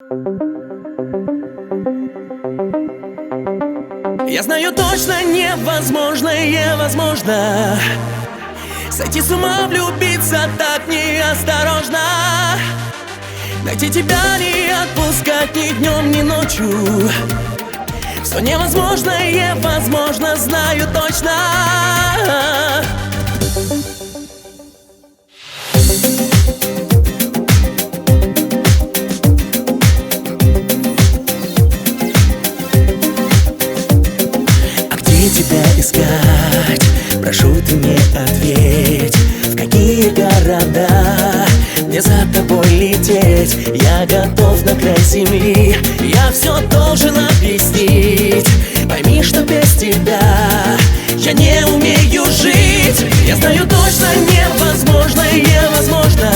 Я знаю точно, невозможное возможно. Сойти с ума, влюбиться так неосторожно. Найти тебя, не отпускать ни днем, ни ночью. Все невозможное возможно, знаю точно. Тебя искать, прошу ты мне ответь, в какие города мне за тобой лететь. Я готов на край земли, я все должен объяснить. Пойми, что без тебя я не умею жить. Я знаю точно, невозможное возможно.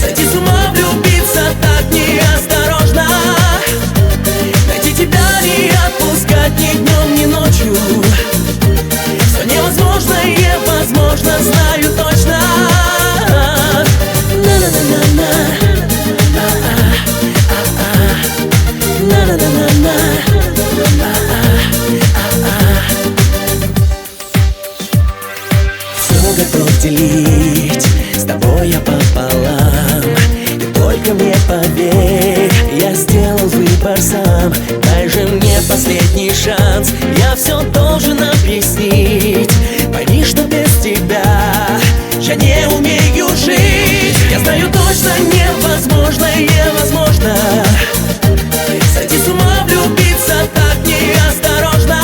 Сойти с ума, влюбиться так неосторожно. Найти тебя, не отпускать ни днем, ни ночью. Все невозможное возможно, знаю точно. На-на-на-на-на, на-на-на-на-на, все готов делить с тобой я пополам. И только мне поверь, я сделал выбор сам. Дай же мне последний шанс, я все должен объяснить. Пойми, что без тебя я не умею жить. Я знаю точно, невозможное возможно. Сойти с ума, влюбиться так неосторожно.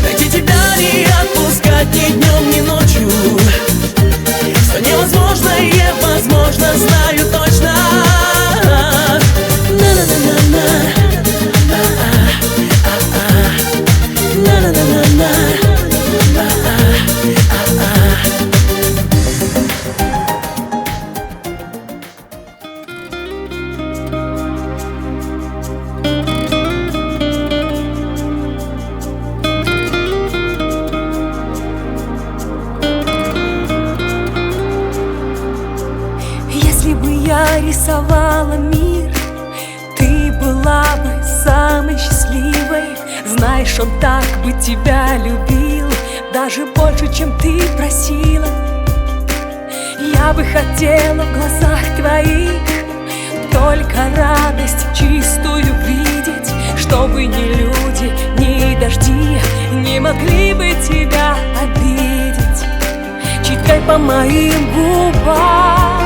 Найти тебя, не отпускать ни днем, ни ночью. Все невозможное возможно, знаю точно. Если бы я рисовала мир, ты была бы самой счастливой. Знаешь, он так бы тебя любил, даже больше, чем ты просила. Я бы хотела в глазах твоих только радость чистую видеть, чтобы ни люди, ни дожди не могли бы тебя обидеть. Читай по моим губам,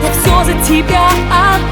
я все за тебя отдам.